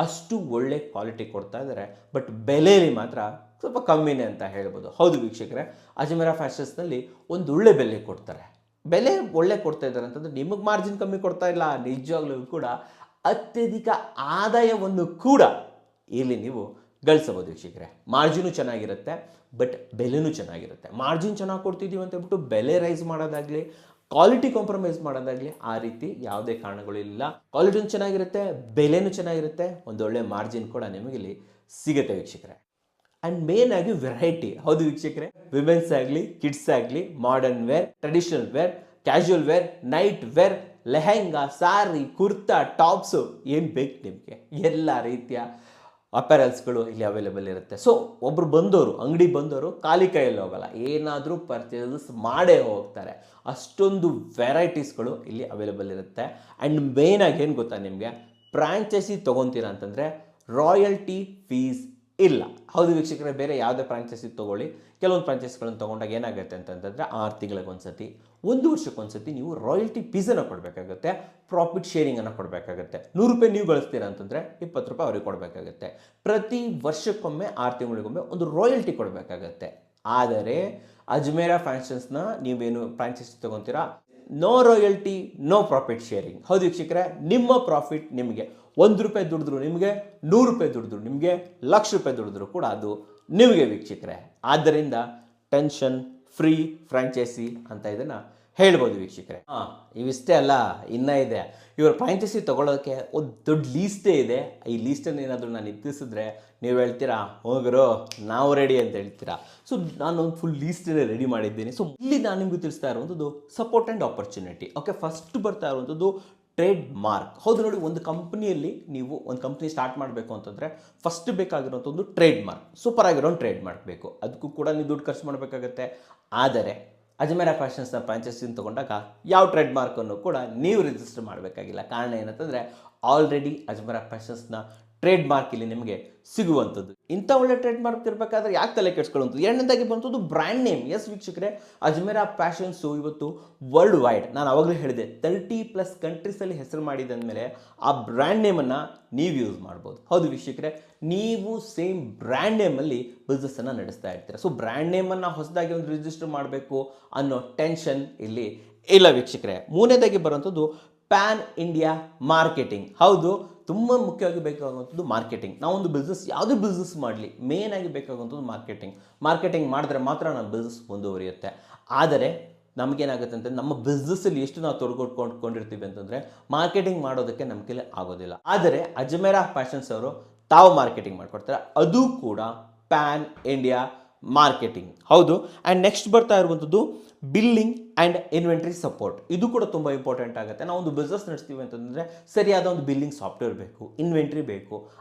ಅಷ್ಟು ಒಳ್ಳೆ ಕ್ವಾಲಿಟಿ ಕೊಡ್ತಾ ಇದ್ದಾರೆ. ಬಟ್ ಬೆಲೆಯಲ್ಲಿ ಮಾತ್ರ ಸ್ವಲ್ಪ ಕಮ್ಮಿನೇ ಅಂತ ಹೇಳ್ಬೋದು. ಹೌದು ವೀಕ್ಷಕರೇ, ಅಜ್ಮೇರಾ ಫ್ಯಾಷನ್ಸ್ನಲ್ಲಿ ಒಂದು ಒಳ್ಳೆ ಬೆಲೆ ಕೊಡ್ತಾರೆ. ಬೆಲೆ ಒಳ್ಳೆ ಕೊಡ್ತಾ ಇದ್ದಾರೆ ಅಂತಂದರೆ ನಿಮಗೆ ಮಾರ್ಜಿನ್ ಕಮ್ಮಿ ಕೊಡ್ತಾ ಇಲ್ಲ, ನಿಜವಾಗ್ಲೂ ಕೂಡ ಅತ್ಯಧಿಕ ಆದಾಯವನ್ನು ಕೂಡ ಇಲ್ಲಿ ನೀವು ಗಳಿಸಬಹುದು ವೀಕ್ಷಕರೇ. ಮಾರ್ಜಿನು ಚೆನ್ನಾಗಿರುತ್ತೆ, ಬಟ್ ಬೆಲೆನೂ ಚೆನ್ನಾಗಿರುತ್ತೆ. ಮಾರ್ಜಿನ್ ಚೆನ್ನಾಗಿ ಕೊಡ್ತಿದ್ದೀವಿ ಅಂತ ಹೇಳ್ಬಿಟ್ಟು ಬೆಲೆ ರೈಸ್ ಮಾಡೋದಾಗಲಿ, ಕ್ವಾಲಿಟಿ ಕಾಂಪ್ರಮೈಸ್ ಮಾಡೋದಾಗಲಿ ಆ ರೀತಿ ಯಾವುದೇ ಕಾರಣಗಳು ಇಲ್ಲ. ಕ್ವಾಲಿಟಿನೂ ಚೆನ್ನಾಗಿರುತ್ತೆ, ಬೆಲೆನೂ ಚೆನ್ನಾಗಿರುತ್ತೆ, ಒಂದೊಳ್ಳೆ ಮಾರ್ಜಿನ್ ಕೂಡ ನಿಮಗಿಲ್ಲಿ ಸಿಗುತ್ತೆ ವೀಕ್ಷಕರೇ. ಆ್ಯಂಡ್ ಮೇನ್ ಆಗಿ ವೆರೈಟಿ. ಹೌದು ವೀಕ್ಷಕರೇ, ವಿಮೆನ್ಸ್ ಆಗಲಿ, ಕಿಡ್ಸ್ ಆಗಲಿ, modern wear, traditional wear, casual wear, night wear, lehenga, sari, kurta, tops, ಏನು ಬೇಕು ನಿಮಗೆ ಎಲ್ಲ ರೀತಿಯ ಅಪೆರಲ್ಸ್ಗಳು ಇಲ್ಲಿ ಅವೈಲೇಬಲ್ ಇರುತ್ತೆ. ಸೊ ಒಬ್ಬರು ಅಂಗಡಿ ಬಂದವರು ಖಾಲಿ ಕೈಯಲ್ಲಿ ಹೋಗಲ್ಲ, ಏನಾದರೂ ಪರ್ಚೇಸಸ್ ಮಾಡೇ ಹೋಗ್ತಾರೆ. ಅಷ್ಟೊಂದು ವೆರೈಟೀಸ್ಗಳು ಇಲ್ಲಿ ಅವೈಲೇಬಲ್ ಇರುತ್ತೆ. ಆ್ಯಂಡ್ ಮೇಯ್ನಾಗಿ ಏನು ಗೊತ್ತಾ ನಿಮಗೆ, ಫ್ರಾಂಚೈಸಿ ತೊಗೊತೀರಾ ಅಂತಂದರೆ ರಾಯಲ್ಟಿ ಫೀಸ್ ಇಲ್ಲ. ಹೌದು ವೀಕ್ಷಕರೇ, ಬೇರೆ ಯಾವುದೇ ಫ್ರಾಂಚೈಸಿ ತೊಗೊಳ್ಳಿ, ಕೆಲವೊಂದು ಫ್ರಾಂಚೈಸಿಗಳನ್ನು ತೊಗೊಂಡಾಗ ಏನಾಗುತ್ತೆ ಅಂತಂದರೆ 6 ತಿಂಗಳಿಗೊಂದ್ಸತಿ, 1 ವರ್ಷಕ್ಕೊಂದ್ಸತಿ ನೀವು ರಾಯಲ್ಟಿ ಫೀಸನ್ನು ಕೊಡಬೇಕಾಗುತ್ತೆ, ಪ್ರಾಫಿಟ್ ಶೇರಿಂಗನ್ನು ಕೊಡಬೇಕಾಗುತ್ತೆ. 100 ರೂಪಾಯಿ ನೀವು ಗಳಿಸ್ತೀರಾ ಅಂತಂದರೆ 20 ರೂಪಾಯಿ ಅವ್ರಿಗೆ ಕೊಡಬೇಕಾಗುತ್ತೆ. ಪ್ರತಿ ವರ್ಷಕ್ಕೊಮ್ಮೆ 6 ತಿಂಗಳಿಗೊಮ್ಮೆ ಒಂದು ರಾಯಲ್ಟಿ ಕೊಡಬೇಕಾಗತ್ತೆ. ಆದರೆ ಅಜ್ಮೇರಾ ಫ್ಯಾಷನ್ಸ್ನ ನೀವೇನು ಫ್ರಾಂಚೈಸಿ ತೊಗೊತೀರಾ, no royalty, no profit sharing. ಹೌದು ವೀಕ್ಷಕರೇ, ನಿಮ್ಮ ಪ್ರಾಫಿಟ್ ನಿಮಗೆ 1 ರೂಪಾಯಿ ದುಡಿದ್ರು ನಿಮಗೆ, 100 ರೂಪಾಯಿ ದುಡಿದ್ರು ನಿಮಗೆ, 1,00,000 ರೂಪಾಯಿ ದುಡಿದ್ರು ಕೂಡ ಅದು ನಿಮಗೆ ವೀಕ್ಷಕರೇ. ಆದ್ದರಿಂದ ಟೆನ್ಷನ್ ಫ್ರೀ ಫ್ರಾಂಚೈಸಿ ಅಂತ ಇದನ್ನು ಹೇಳ್ಬೋದು ವೀಕ್ಷಕರೇ. ಇವಿಷ್ಟೇ ಅಲ್ಲ, ಇನ್ನೂ ಇದೆ. ಇವರು ಫ್ರಾಂಚೈಸಿ ತೊಗೊಳ್ಳೋಕ್ಕೆ ಒಂದು ದೊಡ್ಡ ಲೀಸ್ಟೇ ಇದೆ. ಈ ಲೀಸ್ಟನ್ನು ಏನಾದರೂ ನಾನು ಇತ್ತಿಸಿದ್ರೆ ನೀವು ಹೇಳ್ತೀರಾ, ಹೋಗರು ನಾವು ರೆಡಿ ಅಂತ ಹೇಳ್ತೀರಾ. ಸೊ ನಾನು ಒಂದು ಫುಲ್ ಲೀಸ್ಟನ್ನೇ ರೆಡಿ ಮಾಡಿದ್ದೀನಿ. ಸೊ ಇಲ್ಲಿ ನಾನು ನಿಮಗೂ ತಿಳಿಸ್ತಾ ಇರುವಂಥದ್ದು support and opportunity. Okay, first ಬರ್ತಾ ಇರುವಂಥದ್ದು ಟ್ರೇಡ್ ಮಾರ್ಕ್. ಹೌದು ನೋಡಿ, ಒಂದು ಕಂಪ್ನಿಯಲ್ಲಿ ನೀವು ಒಂದು ಕಂಪ್ನಿ ಸ್ಟಾರ್ಟ್ ಮಾಡಬೇಕು ಅಂತಂದರೆ ಫಸ್ಟ್ ಬೇಕಾಗಿರೋಂಥ ಒಂದು ಟ್ರೇಡ್ ಮಾರ್ಕ್, ಸೂಪರ್ ಆಗಿರೋ ಒಂದು ಟ್ರೇಡ್ ಮಾರ್ಕ್ ಬೇಕು. ಅದಕ್ಕೂ ಕೂಡ ನೀವು ದುಡ್ಡು ಖರ್ಚು ಮಾಡಬೇಕಾಗತ್ತೆ. ಆದರೆ ಅಜ್ಮೇರಾ ಫ್ಯಾಷನ್ಸ್ನ ಫ್ರಾಂಚೈಸಿನ ತೊಗೊಂಡಾಗ ಯಾವ ಟ್ರೇಡ್ ಮಾರ್ಕನ್ನು ಕೂಡ ನೀವು ರಿಜಿಸ್ಟರ್ ಮಾಡಬೇಕಾಗಿಲ್ಲ. ಕಾರಣ ಏನಂತಂದರೆ ಆಲ್ರೆಡಿ ಅಜ್ಮೇರಾ ಫ್ಯಾಷನ್ಸ್ನ ಟ್ರೇಡ್ ಮಾರ್ಕ್ ಇಲ್ಲಿ ನಿಮಗೆ ಸಿಗುವಂಥದ್ದು. ಇಂಥ ಒಳ್ಳೆ ಟ್ರೇಡ್ ಮಾರ್ಕ್ ಇರಬೇಕಾದ್ರೆ ಯಾಕೆ ತಲೆ ಕೆಡಿಸ್ಕೊಳ್ಳುವಂಥದ್ದು. ಎರಡನೇದಾಗಿ ಬಂತದ್ದು ಬ್ರ್ಯಾಂಡ್ ನೇಮ್. ಎಸ್ ವೀಕ್ಷಕರೇ, ಅಜ್ಮೇರಾ ಫ್ಯಾಷನ್ಸು ಇವತ್ತು ವರ್ಲ್ಡ್ ವೈಡ್, ನಾನು ಅವಾಗಲೇ ಹೇಳಿದೆ 30+ ಕಂಟ್ರೀಸಲ್ಲಿ ಹೆಸರು ಮಾಡಿದ ಅಂದಮೇಲೆ ಆ ಬ್ರ್ಯಾಂಡ್ ನೇಮನ್ನು ನೀವು ಯೂಸ್ ಮಾಡ್ಬೋದು. ಹೌದು ವೀಕ್ಷಕರೇ, ನೀವು ಸೇಮ್ ಬ್ರ್ಯಾಂಡ್ ನೇಮಲ್ಲಿ ಬಿಸ್ನೆಸ್ಸನ್ನು ನಡೆಸ್ತಾ ಇರ್ತೀರ. ಸೊ ಬ್ರ್ಯಾಂಡ್ ನೇಮನ್ನು ಹೊಸದಾಗಿ ಒಂದು ರಿಜಿಸ್ಟರ್ ಮಾಡಬೇಕು ಅನ್ನೋ ಟೆನ್ಷನ್ ಇಲ್ಲಿ ಇಲ್ಲ ವೀಕ್ಷಕರೇ. ಮೂರನೇದಾಗಿ ಬರುವಂಥದ್ದು ಪ್ಯಾನ್ ಇಂಡಿಯಾ ಮಾರ್ಕೆಟಿಂಗ್. ಹೌದು, ತುಂಬ ಮುಖ್ಯವಾಗಿ ಬೇಕಾಗುವಂಥದ್ದು ಮಾರ್ಕೆಟಿಂಗ್. ನಾವೊಂದು ಬಿಸ್ನೆಸ್, ಯಾವುದೇ ಬಿಸ್ನೆಸ್ ಮಾಡಲಿ, ಮೇನ್ ಆಗಿ ಬೇಕಾಗುವಂಥದ್ದು ಮಾರ್ಕೆಟಿಂಗ್ ಮಾಡಿದ್ರೆ ಮಾತ್ರ ನಮ್ಮ ಬಿಸ್ನೆಸ್ ಮುಂದುವರಿಯುತ್ತೆ. ಆದರೆ ನಮಗೇನಾಗುತ್ತೆ ಅಂತಂದರೆ ನಮ್ಮ ಬಿಸ್ನೆಸ್ಸಲ್ಲಿ ಎಷ್ಟು ನಾವು ತೊಡಗಿಕೊಂಡಿರ್ತೀವಿ ಅಂತಂದರೆ ಮಾರ್ಕೆಟಿಂಗ್ ಮಾಡೋದಕ್ಕೆ ನಮ್ಮ ಕೈಲಿ ಆಗೋದಿಲ್ಲ. ಆದರೆ ಅಜ್ಮೇರಾ ಫ್ಯಾಷನ್ಸ್ ಅವರು ತಾವು ಮಾರ್ಕೆಟಿಂಗ್ ಮಾಡಿಕೊಡ್ತಾರೆ, ಅದು ಕೂಡ ಪ್ಯಾನ್ ಇಂಡಿಯಾ ಮಾರ್ಕೆಟಿಂಗ್. ಹೌದು. ಆ್ಯಂಡ್ ನೆಕ್ಸ್ಟ್ ಬರ್ತಾ ಇರುವಂಥದ್ದು ಬಿಲ್ಲಿಂಗ್ ಆ್ಯಂಡ್ ಇನ್ವೆಂಟ್ರಿ ಸಪೋರ್ಟ್. ಇದು ಕೂಡ ತುಂಬ ಇಂಪಾರ್ಟೆಂಟ್ ಆಗುತ್ತೆ. ನಾವು ಒಂದು ಬಿಸ್ನೆಸ್ ನಡೆಸ್ತೀವಿ ಅಂತಂದರೆ ಸರಿಯಾದ ಒಂದು ಬಿಲ್ಲಿಂಗ್ ಸಾಫ್ಟ್ವೇರ್ ಬೇಕು, ಇನ್ವೆಂಟ್ರಿ ಬೇಕು.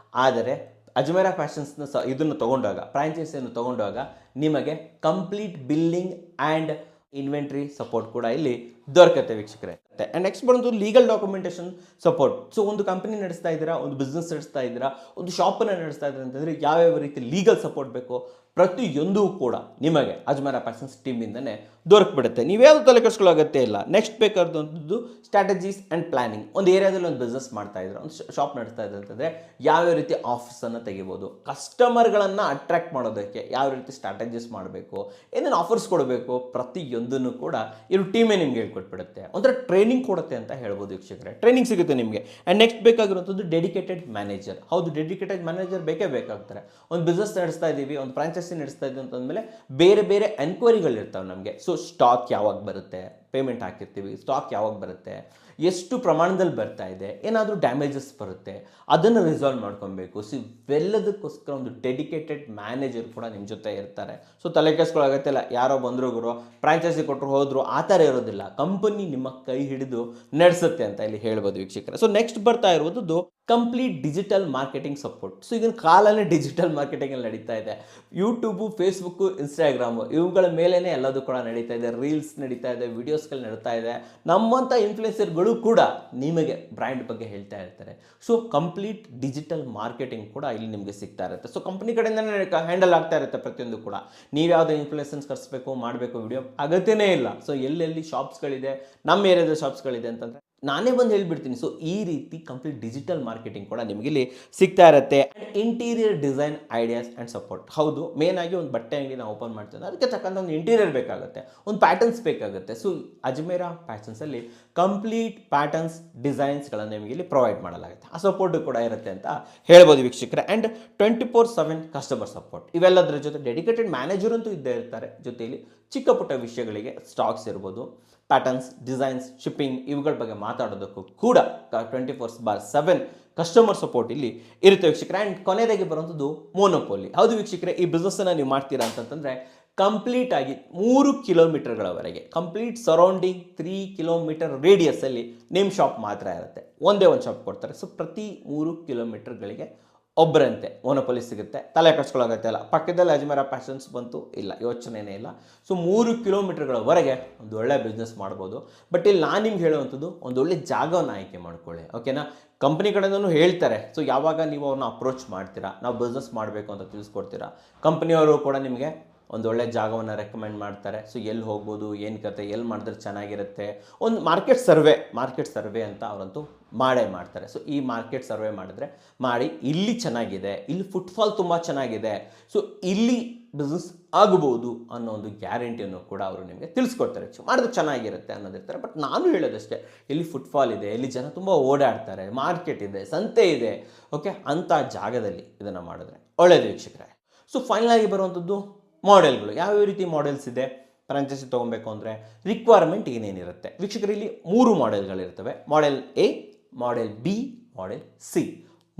ಆದರೆ ಅಜ್ಮೇರಾ ಫ್ಯಾಷನ್ಸ್ನ ಇದನ್ನು ತೊಗೊಂಡಾಗ, ಫ್ರಾಂಚೈಸಿಯನ್ನು ತೊಗೊಂಡಾಗ ನಿಮಗೆ complete billing and inventory support ಕೂಡ ಇಲ್ಲಿ ದೊರಕತ್ತೆ ವೀಕ್ಷಕರೇ. ಆ್ಯಂಡ್ ನೆಕ್ಸ್ಟ್ ಬಂದು ಲೀಗಲ್ ಡಾಕ್ಯುಮೆಂಟೇಷನ್ ಸಪೋರ್ಟ್. ಸೊ ಒಂದು ಕಂಪನಿ ನಡೆಸ್ತಾ ಇದ್ದೀರಾ, ಒಂದು ಬಿಸ್ನೆಸ್ ನಡೆಸ್ತಾ ಇದ್ದೀರಾ, ಒಂದು ಶಾಪನ್ನು ನಡೆಸ್ತಾ ಇದ್ದೀರಾ ಅಂತಂದರೆ ಯಾವ್ಯಾವ ರೀತಿ ಲೀಗಲ್ ಸಪೋರ್ಟ್ ಬೇಕೋ ಪ್ರತಿಯೊಂದು ಕೂಡ ನಿಮಗೆ ಅಜ್ಮೇರಾ ಫ್ಯಾಷನ್ಸ್ ಟೀಮಿಂದನೇ ದೊರಕಿಬಿಡುತ್ತೆ. ನೀವ್ಯಾವುದು ತಲೆ ಕೆಡಿಸ್ಕೊಳ್ಳೋಗತ್ತೆ ಇಲ್ಲ. ನೆಕ್ಸ್ಟ್ ಬೇಕಾದಂಥದ್ದು ಸ್ಟ್ರಾಟಜೀಸ್ ಆ್ಯಂಡ್ ಪ್ಲಾನಿಂಗ್. ಒಂದು ಏರಿಯಾದಲ್ಲಿ ಒಂದು ಬಿಸ್ನೆಸ್ ಮಾಡ್ತಾ ಇದ್ರೆ, ಒಂದು ಶಾಪ್ ನಡೆಸ್ತಾ ಇದ್ದಾರೆ ಅಂತಂದರೆ ಯಾವ್ಯಾವ ರೀತಿ ಆಫರ್ಸನ್ನು ತೆಗಿಬೋದು, ಕಸ್ಟಮರ್ಗಳನ್ನು ಅಟ್ರಾಕ್ಟ್ ಮಾಡೋದಕ್ಕೆ ಯಾವ ರೀತಿ ಸ್ಟ್ರಾಟಜೀಸ್ ಮಾಡಬೇಕು, ಏನೇನು ಆಫರ್ಸ್ ಕೊಡಬೇಕು, ಪ್ರತಿಯೊಂದನ್ನು ಕೂಡ ಇವರು ಟೀಮೇ ನಿಮಗೆ ಹೇಳ್ಕೊಟ್ಬಿಡುತ್ತೆ. ಒಂಥರ ಟ್ರೈನಿಂಗ್ ಕೊಡುತ್ತೆ ಅಂತ ಹೇಳ್ಬೋದು ವೀಕ್ಷಕರೇ. ಟ್ರೈನಿಂಗ್ ಸಿಗುತ್ತೆ ನಿಮಗೆ. ಆ್ಯಂಡ್ ನೆಕ್ಸ್ಟ್ ಬೇಕಾಗಿರುವಂಥದ್ದು ಡೆಡಿಕೇಟೆಡ್ ಮ್ಯಾನೇಜರ್. ಹೌದು, ಡೆಡಿಕೇಟೆಡ್ ಮ್ಯಾನೇಜರ್ ಬೇಕೇ ಬೇಕಾಗ್ತಾರೆ. ಒಂದು ಬಿಸ್ನೆಸ್ ನಡೆಸ್ತಾ ಇದ್ದೀವಿ, ಒಂದು ಫ್ರಾಂಚೈಸಿ ನಡೆಸ್ತಾ ಇದ್ದೀವಿ ಅಂತಂದಮೇಲೆ ಬೇರೆ ಬೇರೆ ಎನ್ಕ್ವೈರಿಗಳಿರ್ತಾವೆ ನಮಗೆ. ಸೊ ಸ್ಟಾಕ್ ಯಾವಾಗ ಬರುತ್ತೆ, ಪೇಮೆಂಟ್ ಹಾಕಿರ್ತೀವಿ, ಸ್ಟಾಕ್ ಯಾವಾಗ ಬರುತ್ತೆ, ಎಷ್ಟು ಪ್ರಮಾಣದಲ್ಲಿ ಬರ್ತಾ ಇದೆ, ಏನಾದರೂ ಡ್ಯಾಮೇಜಸ್ ಬರುತ್ತೆ, ಅದನ್ನು ರಿಸಾಲ್ವ್ ಮಾಡ್ಕೊಬೇಕು. ಸೊ ಇವೆಲ್ಲದಕ್ಕೋಸ್ಕರ ಒಂದು ಡೆಡಿಕೇಟೆಡ್ ಮ್ಯಾನೇಜರ್ ಕೂಡ ನಿಮ್ಮ ಜೊತೆ ಇರ್ತಾರೆ. ಸೊ ತಲೆ ಕೆಡಿಸ್ಕೊಳ್ಳೋಗತ್ತಿಲ್ಲ, ಯಾರೋ ಬಂದರು ಗುರು ಫ್ರಾಂಚೈಸಿ ಕೊಟ್ಟರು ಹೋದರು, ಆ ಥರ ಇರೋದಿಲ್ಲ. ಕಂಪನಿ ನಿಮ್ಮ ಕೈ ಹಿಡಿದು ನಡೆಸುತ್ತೆ ಅಂತ ಇಲ್ಲಿ ಹೇಳ್ಬೋದು ವೀಕ್ಷಕರೇ. ಸೊ ನೆಕ್ಸ್ಟ್ ಬರ್ತಾ ಇರುವುದು complete digital marketing support. So ಈಗಿನ ಕಾಲನೇ ಡಿಜಿಟಲ್ ಮಾರ್ಕೆಟಿಂಗಲ್ಲಿ ನಡೀತಾ ಇದೆ. ಯೂಟ್ಯೂಬು, ಫೇಸ್ಬುಕ್ಕು, ಇನ್ಸ್ಟಾಗ್ರಾಮು ಇವುಗಳ ಮೇಲೇ ಎಲ್ಲದೂ ಕೂಡ ನಡೀತಾ ಇದೆ. ರೀಲ್ಸ್ ನಡೀತಾ ಇದೆ, ವಿಡಿಯೋಸ್ಗಳು ನಡೀತಾ ಇದೆ. ನಮ್ಮಂಥ ಇನ್ಫ್ಲುಯೆನ್ಸರ್ಗಳು ಕೂಡ ನಿಮಗೆ ಬ್ರ್ಯಾಂಡ್ ಬಗ್ಗೆ ಹೇಳ್ತಾ ಇರ್ತಾರೆ. ಸೊ ಕಂಪ್ಲೀಟ್ ಡಿಜಿಟಲ್ ಮಾರ್ಕೆಟಿಂಗ್ ಕೂಡ ಇಲ್ಲಿ ನಿಮಗೆ ಸಿಗ್ತಾ ಇರುತ್ತೆ. ಸೊ ಕಂಪ್ನಿ ಕಡೆಯಿಂದನೇ ಹ್ಯಾಂಡಲ್ ಆಗ್ತಾ ಇರುತ್ತೆ ಪ್ರತಿಯೊಂದು ಕೂಡ. ನೀವು ಯಾವುದೇ ಇನ್ಫ್ಲುಯೆನ್ಸನ್ಸ್ ಕರೆಸಬೇಕು, ಮಾಡಬೇಕು ವಿಡಿಯೋ ಅಗತ್ಯನೇ ಇಲ್ಲ. ಸೊ ಎಲ್ಲೆಲ್ಲಿ ಶಾಪ್ಸ್ಗಳಿದೆ, ನಮ್ಮ ಏರಿಯಾದ ಶಾಪ್ಸ್ಗಳಿದೆ ಅಂತಂದರೆ ನಾನೇ ಬಂದು ಹೇಳ್ಬಿಡ್ತೀನಿ. ಸೊ ಈ ರೀತಿ ಕಂಪ್ಲೀಟ್ ಡಿಜಿಟಲ್ ಮಾರ್ಕೆಟಿಂಗ್ ಕೂಡ ನಿಮಗೆ ಇಲ್ಲಿ ಸಿಗ್ತಾ ಇರುತ್ತೆ. Interior design ideas and support. ಹೌದು, ಮೇನ್ ಆಗಿ ಒಂದು ಬಟ್ಟೆ ಅಂಗಡಿ ನಾವು ಓಪನ್ ಮಾಡ್ತೀವಿ, ಅದಕ್ಕೆ ತಕ್ಕಂಥ ಒಂದು ಇಂಟೀರಿಯರ್ ಬೇಕಾಗುತ್ತೆ, ಒಂದು ಪ್ಯಾಟರ್ನ್ಸ್ ಬೇಕಾಗುತ್ತೆ. ಸೊ ಅಜ್ಮೇರಾ ಫ್ಯಾಷನ್ಸಲ್ಲಿ ಕಂಪ್ಲೀಟ್ ಪ್ಯಾಟರ್ನ್ಸ್, ಡಿಸೈನ್ಸ್ಗಳನ್ನು ನಿಮಗೆ ಇಲ್ಲಿ ಪ್ರೊವೈಡ್ ಮಾಡಲಾಗುತ್ತೆ. ಆ ಸಪೋರ್ಟು ಕೂಡ ಇರುತ್ತೆ ಅಂತ ಹೇಳ್ಬೋದು ವೀಕ್ಷಕರೇ. And 24/7 customer support. ಇವೆಲ್ಲದರ ಜೊತೆ ಡೆಡಿಕೇಟೆಡ್ ಮ್ಯಾನೇಜರ್ ಅಂತೂ ಇದ್ದೇ ಇರ್ತಾರೆ. ಜೊತೆಯಲ್ಲಿ ಚಿಕ್ಕ ಪುಟ್ಟ ವಿಷಯಗಳಿಗೆ ಸ್ಟಾಕ್ಸ್ ಇರ್ಬೋದು, ಪ್ಯಾಟರ್ನ್ಸ್, ಡಿಸೈನ್ಸ್, ಶಿಪ್ಪಿಂಗ್ ಇವುಗಳ ಬಗ್ಗೆ ಮಾತಾಡೋದಕ್ಕೂ ಕೂಡ 24/7 ಕಸ್ಟಮರ್ ಸಪೋರ್ಟ್ ಇಲ್ಲಿ ಇರುತ್ತೆ ವೀಕ್ಷಕರೇ. ಆ್ಯಂಡ್ ಕೊನೆಯದಾಗಿ ಬರುವಂಥದ್ದು ಮೋನೋಪೋಲಿ. ಹೌದು ವೀಕ್ಷಕರೇ, ಈ ಬಿಸ್ನೆಸ್ಸನ್ನು ನೀವು ಮಾಡ್ತೀರಾ ಅಂತಂತಂದರೆ ಕಂಪ್ಲೀಟ್ ಆಗಿ 3 ಕಿಲೋಮೀಟರ್ಗಳವರೆಗೆ, ಕಂಪ್ಲೀಟ್ ಸರೌಂಡಿಂಗ್ 3 ಕಿಲೋಮೀಟರ್ ರೇಡಿಯಸ್ಸಲ್ಲಿ ನಿಮ್ಮ ಶಾಪ್ ಮಾತ್ರ ಇರುತ್ತೆ. ಒಂದೇ ಒಂದು ಶಾಪ್ ಕೊಡ್ತಾರೆ. ಸೊ ಪ್ರತಿ 3 ಕಿಲೋಮೀಟರ್ಗಳಿಗೆ ಒಬ್ಬರಂತೆ ಮೋನೋಪೊಲಿ ಸಿಗುತ್ತೆ. ತಲೆ ಕಟ್ಸ್ಕೊಳ್ಳೋಗತ್ತೆ ಅಲ್ಲ, ಪಕ್ಕದಲ್ಲಿ ಅಜ್ಮೇರಾ ಫ್ಯಾಷನ್ಸ್ ಬಂತು ಇಲ್ಲ, ಯೋಚನೆಯೇ ಇಲ್ಲ. ಸೊ 3 ಕಿಲೋಮೀಟರ್ಗಳವರೆಗೆ ಒಂದು ಒಳ್ಳೆ ಬಿಸ್ನೆಸ್ ಮಾಡ್ಬೋದು. ಬಟ್ ಇಲ್ಲಿ ನಾನು ನಿಮ್ಗೆ ಹೇಳುವಂಥದ್ದು ಒಂದು ಒಳ್ಳೆ ಜಾಗವನ್ನು ಆಯ್ಕೆ ಮಾಡ್ಕೊಳ್ಳಿ, ಓಕೆನಾ. ಕಂಪ್ನಿ ಕಡೆಯಿಂದನೂ ಹೇಳ್ತಾರೆ. ಸೊ ಯಾವಾಗ ನೀವು ಅವ್ರನ್ನ ಅಪ್ರೋಚ್ ಮಾಡ್ತೀರಾ, ನಾವು ಬಿಸ್ನೆಸ್ ಮಾಡಬೇಕು ಅಂತ ತಿಳಿಸ್ಕೊಡ್ತೀರಾ, ಕಂಪ್ನಿಯವರು ಕೂಡ ನಿಮಗೆ ಒಂದು ಒಳ್ಳೆ ಜಾಗವನ್ನು ರೆಕಮೆಂಡ್ ಮಾಡ್ತಾರೆ. ಸೊ ಎಲ್ಲಿ ಹೋಗ್ಬೋದು, ಏನು ಕತೆ, ಎಲ್ಲಿ ಮಾಡಿದ್ರೆ ಚೆನ್ನಾಗಿರುತ್ತೆ, ಒಂದು ಮಾರ್ಕೆಟ್ ಸರ್ವೆ ಅಂತ ಅವರಂತೂ ಮಾಡೇ ಮಾಡ್ತಾರೆ. ಸೊ ಈ ಮಾರ್ಕೆಟ್ ಸರ್ವೆ ಮಾಡಿ ಇಲ್ಲಿ ಚೆನ್ನಾಗಿದೆ, ಇಲ್ಲಿ ಫುಟ್ಫಾಲ್ ತುಂಬ ಚೆನ್ನಾಗಿದೆ, ಸೊ ಇಲ್ಲಿ ಬಿಸ್ನೆಸ್ ಆಗ್ಬೋದು ಅನ್ನೋ ಒಂದು ಗ್ಯಾರಂಟಿಯನ್ನು ಕೂಡ ಅವರು ನಿಮಗೆ ತಿಳಿಸ್ಕೊಡ್ತಾರೆ. ಮಾಡಿದ್ರೆ ಚೆನ್ನಾಗಿರುತ್ತೆ ಅನ್ನೋದಿರ್ತಾರೆ. ಬಟ್ ನಾನು ಹೇಳೋದಷ್ಟೇ, ಇಲ್ಲಿ ಫುಟ್ಫಾಲ್ ಇದೆ, ಇಲ್ಲಿ ಜನ ತುಂಬ ಓಡಾಡ್ತಾರೆ, ಮಾರ್ಕೆಟ್ ಇದೆ, ಸಂತೆ ಇದೆ, ಓಕೆ, ಅಂಥ ಜಾಗದಲ್ಲಿ ಇದನ್ನು ಮಾಡಿದ್ರೆ ಒಳ್ಳೆಯದು ವೀಕ್ಷಕರೇ. ಸೊ ಫೈನಲ್ ಆಗಿ ಬರುವಂಥದ್ದು ಮಾಡೆಲ್ಗಳು. ಯಾವ್ಯಾವ ರೀತಿ ಮಾಡೆಲ್ಸ್ ಇದೆ ಫ್ರಾಂಚೈಸಿ ತೊಗೊಬೇಕು ಅಂದರೆ ರಿಕ್ವೈರ್ಮೆಂಟ್ ಏನೇನಿರುತ್ತೆ ವೀಕ್ಷಕರು. ಇಲ್ಲಿ 3 ಮಾಡೆಲ್ಗಳಿರ್ತವೆ. Model A, model B, model C,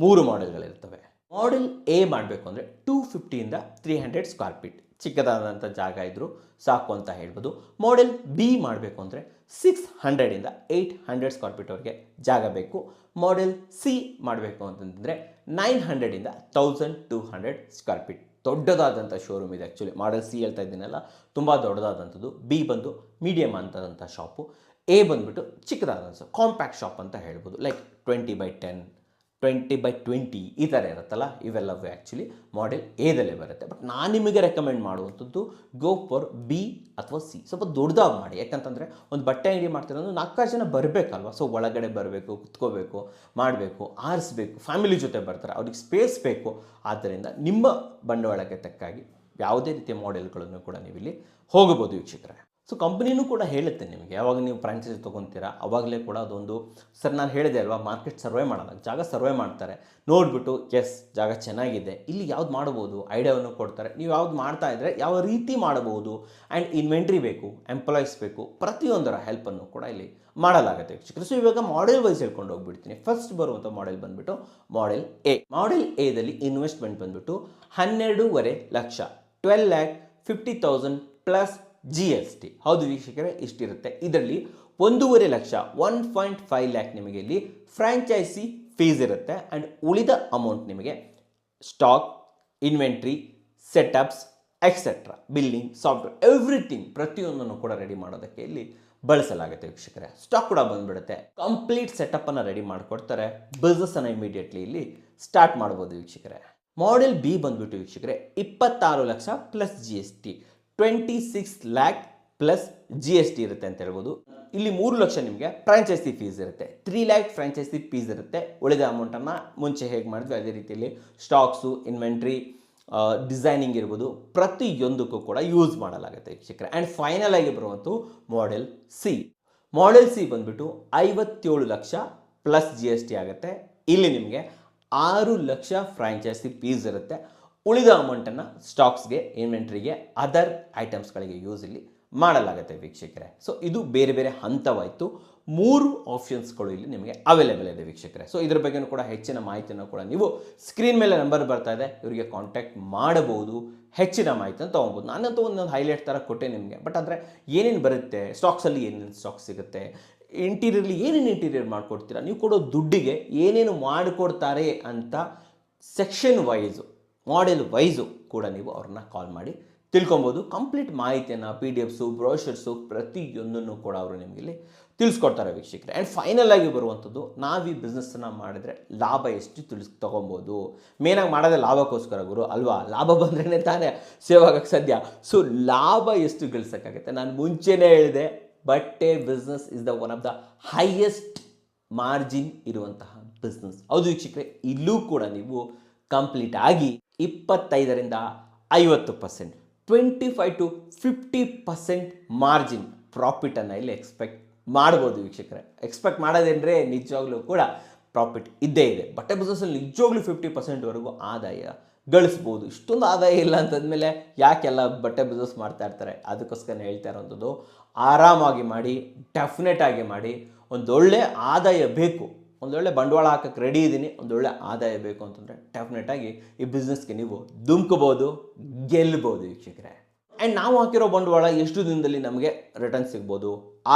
3 ಮಾಡೆಲ್ಗಳಿರ್ತವೆ. ಮಾಡೆಲ್ ಎ ಮಾಡಬೇಕು ಅಂದರೆ 250 300 ಸ್ಕ್ವೇರ್ ಫೀಟ್ ಚಿಕ್ಕದಾದಂಥ ಜಾಗ ಇದ್ದರೂ ಸಾಕು ಅಂತ ಹೇಳ್ಬೋದು. ಮಾಡೆಲ್ ಬಿ ಮಾಡಬೇಕು ಅಂದರೆ 600 800 ಸ್ಕ್ವೇರ್ ಫೀಟ್ವರೆಗೆ ಜಾಗ ಬೇಕು. ಮಾಡೆಲ್ ಸಿ ಮಾಡಬೇಕು ಅಂತಂದರೆ 900 1200 ಸ್ಕ್ವೇರ್ ಫೀಟ್. ದೊಡ್ಡದಾದಂಥ ಶೋರೂಮ್ ಇದೆ ಆ್ಯಕ್ಚುಲಿ. ಮಾಡೆಲ್ ಸಿ ಹೇಳ್ತಾ ಇದ್ದೀನಲ್ಲ, ತುಂಬ ದೊಡ್ಡದಾದಂಥದ್ದು. ಬಿ ಬಂದು ಮೀಡಿಯಮ್ ಅಂತದಂಥ ಶಾಪು. ಎ ಬಂದುಬಿಟ್ಟು ಚಿಕ್ಕದಾದಂಥ ಕಾಂಪ್ಯಾಕ್ಟ್ ಶಾಪ್ ಅಂತ ಹೇಳ್ಬೋದು. ಲೈಕ್ 20/10 20/20 ಈ ಥರ ಇರುತ್ತಲ್ಲ, ಇವೆಲ್ಲವೂ ಆ್ಯಕ್ಚುಲಿ ಮಾಡೆಲ್ ಎದಲ್ಲೇ ಬರುತ್ತೆ. ಬಟ್ ನಾನು ನಿಮಗೆ ರೆಕಮೆಂಡ್ ಮಾಡುವಂಥದ್ದು ಗೋ ಫಾರ್ ಬಿ ಅಥವಾ ಸಿ. ಸ್ವಲ್ಪ ದೊಡ್ಡದಾಗಿ ಮಾಡಿ. ಯಾಕಂತಂದರೆ ಒಂದು ಬಟ್ಟೆ ಅಂಗಡಿ ಮಾಡ್ತಿರೋದು 4-5 ಜನ ಬರಬೇಕಲ್ವ. ಸೊ ಒಳಗಡೆ ಬರಬೇಕು, ಕುತ್ಕೋಬೇಕು, ಮಾಡಬೇಕು, ಆರಿಸ್ಬೇಕು, ಫ್ಯಾಮಿಲಿ ಜೊತೆ ಬರ್ತಾರೆ, ಅವ್ರಿಗೆ ಸ್ಪೇಸ್ ಬೇಕು. ಆದ್ದರಿಂದ ನಿಮ್ಮ ಬಂಡವಾಳಕ್ಕೆ ತಕ್ಕಾಗಿ ಯಾವುದೇ ರೀತಿಯ ಮಾಡೆಲ್ಗಳನ್ನು ಕೂಡ ನೀವಿಲ್ಲಿ ಹೋಗಬಹುದು ವೀಕ್ಷಕರೇ. ಸೊ ಕಂಪ್ನಿನೂ ಕೂಡ ಹೇಳುತ್ತೆ ನಿಮಗೆ, ಯಾವಾಗ ನೀವು ಫ್ರಾಂಚೈಸಿ ತೊಗೊತೀರಾ ಅವಾಗಲೇ ಕೂಡ ಅದೊಂದು ಸರ್ ನಾನು ಹೇಳಿದೆ ಅಲ್ವಾ, ಮಾರ್ಕೆಟ್ ಸರ್ವೆ ಮಾಡೋಣ, ಜಾಗ ಸರ್ವೆ ಮಾಡ್ತಾರೆ, ನೋಡಿಬಿಟ್ಟು ಎಸ್ ಜಾಗ ಚೆನ್ನಾಗಿದೆ, ಇಲ್ಲಿ ಯಾವ್ದು ಮಾಡ್ಬೋದು ಐಡಿಯಾವನ್ನು ಕೊಡ್ತಾರೆ. ನೀವು ಯಾವ್ದು ಮಾಡ್ತಾ ಇದ್ದರೆ ಯಾವ ರೀತಿ ಮಾಡಬಹುದು, ಆ್ಯಂಡ್ ಇನ್ವೆಂಟ್ರಿ ಬೇಕು, ಎಂಪ್ಲಾಯೀಸ್ ಬೇಕು, ಪ್ರತಿಯೊಂದರ ಹೆಲ್ಪನ್ನು ಕೂಡ ಇಲ್ಲಿ ಮಾಡಲಾಗುತ್ತೆ ವೀಕ್ಷಕರು. ಸೊ ಇವಾಗ ಮಾಡೆಲ್ ವೈಸ್ ಹೇಳ್ಕೊಂಡು ಹೋಗ್ಬಿಡ್ತೀನಿ. ಫಸ್ಟ್ ಬರುವಂಥ ಮಾಡೆಲ್ ಬಂದುಬಿಟ್ಟು ಮಾಡೆಲ್ ಎ. ಮಾಡೆಲ್ ಎದಲ್ಲಿ ಇನ್ವೆಸ್ಟ್ಮೆಂಟ್ ಬಂದುಬಿಟ್ಟು 12.5 ಲಕ್ಷ, 12,50,000 ಪ್ಲಸ್ GST. ಹೌದು ವೀಕ್ಷಕರೇ, ಇಷ್ಟಿರುತ್ತೆ. ಇದರಲ್ಲಿ 1.5 ಲಕ್ಷ, 1.5 ಲ್ಯಾಕ್ ನಿಮಗೆ ಇಲ್ಲಿ ಫ್ರ್ಯಾಂಚೈಸಿ ಫೀಸ್ ಇರುತ್ತೆ. ಆ್ಯಂಡ್ ಉಳಿದ ಅಮೌಂಟ್ ನಿಮಗೆ stock, inventory, setups etcetera, billing, software, everything ಪ್ರತಿಯೊಂದನ್ನು ಕೂಡ ರೆಡಿ ಮಾಡೋದಕ್ಕೆ ಇಲ್ಲಿ ಬಳಸಲಾಗುತ್ತೆ ವೀಕ್ಷಕರೇ. ಸ್ಟಾಕ್ ಕೂಡ ಬಂದುಬಿಡುತ್ತೆ. ಕಂಪ್ಲೀಟ್ ಸೆಟಪ್ಪನ್ನು ರೆಡಿ ಮಾಡಿಕೊಡ್ತಾರೆ. ಬಿಸ್ನೆಸ್ಸನ್ನು ಇಮಿಡಿಯೇಟ್ಲಿ ಇಲ್ಲಿ ಸ್ಟಾರ್ಟ್ ಮಾಡ್ಬೋದು ವೀಕ್ಷಕರೇ. ಮಾಡೆಲ್ ಬಿ ಬಂದುಬಿಟ್ಟು ವೀಕ್ಷಕರೇ 26 lakh plus GST, 26 lac plus GST ಇರುತ್ತೆ ಅಂತ ಹೇಳ್ಬೋದು. ಇಲ್ಲಿ 3 ಲಕ್ಷ ನಿಮಗೆ ಫ್ರಾಂಚೈಸಿ ಫೀಸ್ ಇರುತ್ತೆ, 3 ಲ್ಯಾಕ್ ಫ್ರಾಂಚೈಸಿ ಫೀಸ್ ಇರುತ್ತೆ. ಉಳಿದ ಅಮೌಂಟನ್ನು ಮುಂಚೆ ಹೇಗೆ ಮಾಡಿದ್ವಿ ಅದೇ ರೀತಿಯಲ್ಲಿ ಸ್ಟಾಕ್ಸು, ಇನ್ವೆಂಟ್ರಿ, ಡಿಸೈನಿಂಗ್ ಇರ್ಬೋದು, ಪ್ರತಿಯೊಂದಕ್ಕೂ ಕೂಡ ಯೂಸ್ ಮಾಡಲಾಗುತ್ತೆ ವೀಕ್ಷಕರೇ. ಆ್ಯಂಡ್ ಫೈನಲ್ ಆಗಿ ಬರುವಂಥ ಮಾಡೆಲ್ ಸಿ. ಮಾಡೆಲ್ ಸಿ ಬಂದುಬಿಟ್ಟು 57 ಲಕ್ಷ ಪ್ಲಸ್ GST ಆಗುತ್ತೆ. ಇಲ್ಲಿ ನಿಮಗೆ 6 ಲಕ್ಷ ಫ್ರಾಂಚೈಸಿ ಫೀಸ್ ಇರುತ್ತೆ. ಉಳಿದ ಅಮೌಂಟನ್ನು ಸ್ಟಾಕ್ಸ್ಗೆ, ಇನ್ವೆಂಟ್ರಿಗೆ, ಅದರ್ ಐಟಮ್ಸ್ಗಳಿಗೆ ಯೂಸ್ ಇಲ್ಲಿ ಮಾಡಲಾಗುತ್ತೆ ವೀಕ್ಷಕರೇ. ಸೊ ಇದು ಬೇರೆ ಬೇರೆ ಹಂತವಾಯಿತು. 3 ಆಪ್ಷನ್ಸ್ಗಳು ಇಲ್ಲಿ ನಿಮಗೆ ಅವೈಲೇಬಲ್ ಇದೆ ವೀಕ್ಷಕರೇ. ಸೊ ಇದ್ರ ಬಗ್ಗೆಯೂ ಕೂಡ ಹೆಚ್ಚಿನ ಮಾಹಿತಿಯನ್ನು ಕೂಡ ನೀವು ಸ್ಕ್ರೀನ್ ಮೇಲೆ ನಂಬರ್ ಬರ್ತಾ ಇದೆ, ಇವರಿಗೆ ಕಾಂಟ್ಯಾಕ್ಟ್ ಮಾಡಬಹುದು, ಹೆಚ್ಚಿನ ಮಾಹಿತಿಯನ್ನು ತೊಗೊಬೋದು. ನಾನಂತೂ ಒಂದೊಂದು ಹೈಲೈಟ್ ಥರ ಕೊಟ್ಟೆ ನಿಮಗೆ. ಬಟ್ ಅಂದರೆ ಏನೇನು ಬರುತ್ತೆ, ಸ್ಟಾಕ್ಸಲ್ಲಿ ಏನೇನು ಸ್ಟಾಕ್ ಸಿಗುತ್ತೆ, ಇಂಟೀರಿಯರ್ಲಿ ಏನೇನು ಇಂಟೀರಿಯರ್ ಮಾಡಿಕೊಡ್ತೀರಾ, ನೀವು ಕೊಡೋ ದುಡ್ಡಿಗೆ ಏನೇನು ಮಾಡಿಕೊಡ್ತಾರೆ ಅಂತ ಸೆಕ್ಷನ್ ವೈಸು, ಮಾಡೆಲ್ ವೈಸು ಕೂಡ ನೀವು ಅವ್ರನ್ನ ಕಾಲ್ ಮಾಡಿ ತಿಳ್ಕೊಬೋದು. ಕಂಪ್ಲೀಟ್ ಮಾಹಿತಿಯನ್ನು, PDFs, ಬ್ರೋಷರ್ಸು ಪ್ರತಿಯೊಂದನ್ನು ಕೂಡ ಅವರು ನಿಮಗೆ ಇಲ್ಲಿ ತಿಳಿಸ್ಕೊಡ್ತಾರೆ ವೀಕ್ಷಕರೇ. ಆ್ಯಂಡ್ ಫೈನಲ್ ಆಗಿ ಬರುವಂಥದ್ದು, ನಾವು ಈ ಬಿಸ್ನೆಸ್ಸನ್ನು ಮಾಡಿದ್ರೆ ಲಾಭ ಎಷ್ಟು ತೊಗೊಬೋದು. ಮೇನಾಗಿ ಮಾಡೋದೇ ಲಾಭಕ್ಕೋಸ್ಕರ ಗುರು ಅಲ್ವಾ, ಲಾಭ ಬಂದ್ರೇ ತಾನೇ ಸೇವ್ ಆಗೋಕ್ಕೆ ಸಾಧ್ಯ. ಸೊ ಲಾಭ ಎಷ್ಟು ಗಳಿಸೋಕ್ಕಾಗುತ್ತೆ. ನಾನು ಮುಂಚೆನೇ ಹೇಳಿದೆ, ಬಟ್ಟೆ business is the one of the highest margin ಇರುವಂತಹ ಬಿಸ್ನೆಸ್. ಹೌದು ವೀಕ್ಷಕರೇ, ಇಲ್ಲೂ ಕೂಡ ನೀವು ಕಂಪ್ಲೀಟ್ ಆಗಿ 25ರಿಂದ 50%, 25 to 50% ಮಾರ್ಜಿನ್ ಪ್ರಾಫಿಟನ್ನು ಇಲ್ಲಿ ಎಕ್ಸ್ಪೆಕ್ಟ್ ಮಾಡ್ಬೋದು ವೀಕ್ಷಕರೇ. ಎಕ್ಸ್ಪೆಕ್ಟ್ ಮಾಡೋದೇಂದರೆ ನಿಜವಾಗ್ಲೂ ಕೂಡ ಪ್ರಾಫಿಟ್ ಇದ್ದೇ ಇದೆ. ಬಟ್ಟೆ ಬಿಸ್ನೆಸ್ಸಲ್ಲಿ ನಿಜವಾಗ್ಲೂ 50%ವರೆಗೂ ಆದಾಯ ಗಳಿಸ್ಬೋದು. ಇಷ್ಟೊಂದು ಆದಾಯ ಇಲ್ಲ ಅಂತಂದಮೇಲೆ ಯಾಕೆಲ್ಲ ಬಟ್ಟೆ ಬಿಸ್ನೆಸ್ ಮಾಡ್ತಾ ಇರ್ತಾರೆ. ಅದಕ್ಕೋಸ್ಕರ ಹೇಳ್ತಾ ಇರೋಂಥದ್ದು, ಆರಾಮಾಗಿ ಮಾಡಿ, ಡೆಫಿನೆಟ್ ಆಗಿ ಮಾಡಿ. ಒಂದೊಳ್ಳೆ ಆದಾಯ ಬೇಕು, ಒಂದೊಳ್ಳೆ ಬಂಡವಾಳ ಹಾಕೋಕ್ಕೆ ರೆಡಿ ಇದ್ದೀನಿ, ಒಂದೊಳ್ಳೆ ಆದಾಯ ಬೇಕು ಅಂತಂದರೆ ಡೆಫಿನೆಟಾಗಿ ಈ ಬಿಸ್ನೆಸ್ಗೆ ನೀವು ಧುಮ್ಕೋಬೋದು, ಗೆಲ್ಬೋದು ವೀಕ್ಷಕರೇ. ಆ್ಯಂಡ್ ನಾವು ಹಾಕಿರೋ ಬಂಡವಾಳ ಎಷ್ಟು ದಿನದಲ್ಲಿ ನಮಗೆ ರಿಟರ್ನ್ ಸಿಗ್ಬೋದು,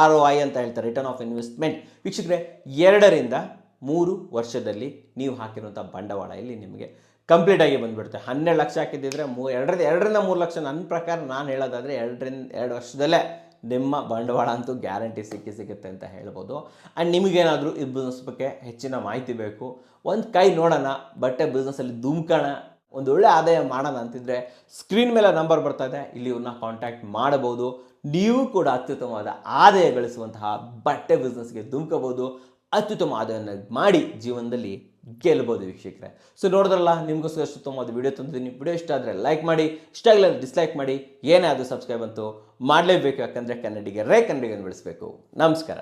ROI ಅಂತ ಹೇಳ್ತಾರೆ, ರಿಟರ್ನ್ ಆಫ್ ಇನ್ವೆಸ್ಟ್ಮೆಂಟ್ ವೀಕ್ಷಕರೇ. 2ರಿಂದ 3 ವರ್ಷದಲ್ಲಿ ನೀವು ಹಾಕಿರುವಂಥ ಬಂಡವಾಳ ಇಲ್ಲಿ ನಿಮಗೆ ಕಂಪ್ಲೀಟಾಗಿ ಬಂದುಬಿಡುತ್ತೆ. 12 ಲಕ್ಷ ಹಾಕಿದ್ದಿದ್ರೆ 2ರಿಂದ 3 ಲಕ್ಷ ನನ್ನ ಪ್ರಕಾರ ನಾನು ಹೇಳೋದಾದರೆ 2 ವರ್ಷದಲ್ಲೇ ನಿಮ್ಮ ಬಂಡವಾಳ ಅಂತೂ ಗ್ಯಾರಂಟಿ ಸಿಗುತ್ತೆ ಅಂತ ಹೇಳ್ಬೋದು. ಆ್ಯಂಡ್ ನಿಮಗೇನಾದರೂ ಈ ಬಿಸ್ನೆಸ್ ಬಗ್ಗೆ ಹೆಚ್ಚಿನ ಮಾಹಿತಿ ಬೇಕು, ಒಂದು ಕೈ ನೋಡೋಣ, ಬಟ್ಟೆ ಬಿಸ್ನೆಸ್ಸಲ್ಲಿ ಧುಮ್ಕೋಣ, ಒಂದೊಳ್ಳೆ ಆದಾಯ ಮಾಡೋಣ ಅಂತಿದ್ರೆ ಸ್ಕ್ರೀನ್ ಮೇಲೆ ನಂಬರ್ ಬರ್ತಾ ಇದೆ, ಇಲ್ಲಿ ಇವ್ರನ್ನ ಕಾಂಟ್ಯಾಕ್ಟ್ ಮಾಡಬಹುದು. ನೀವು ಕೂಡ ಅತ್ಯುತ್ತಮವಾದ ಆದಾಯ ಗಳಿಸುವಂತಹ ಬಟ್ಟೆ ಬಿಸ್ನೆಸ್ಗೆ ಧುಮ್ಕೋಬೋದು, ಅತ್ಯುತ್ತಮ ಆದಾಯವನ್ನು ಮಾಡಿ ಜೀವನದಲ್ಲಿ ಗೆಲ್ಬೋದು ವೀಕ್ಷಕರೇ. ಸೊ ನೋಡಿದ್ರಲ್ಲ, ನಿಮಗೋಸ್ಕರ ಅತ್ಯುತ್ತಮವಾದ ವಿಡಿಯೋ ತಂದಿದ್ದೀನಿ. ವಿಡಿಯೋ ಇಷ್ಟ ಆದರೆ ಲೈಕ್ ಮಾಡಿ, ಇಷ್ಟ ಆಗಿಲ್ಲ ಡಿಸ್ಲೈಕ್ ಮಾಡಿ, ಏನೇ ಅದು ಸಬ್ಸ್ಕ್ರೈಬ್ ಅಂತೂ ಮಾಡಲೇಬೇಕು. ಯಾಕಂದರೆ ಕನ್ನಡಿಗರೇ ಕನ್ನಡಿಗರನ್ನು ಬೆಳೆಸಬೇಕು. ನಮಸ್ಕಾರ.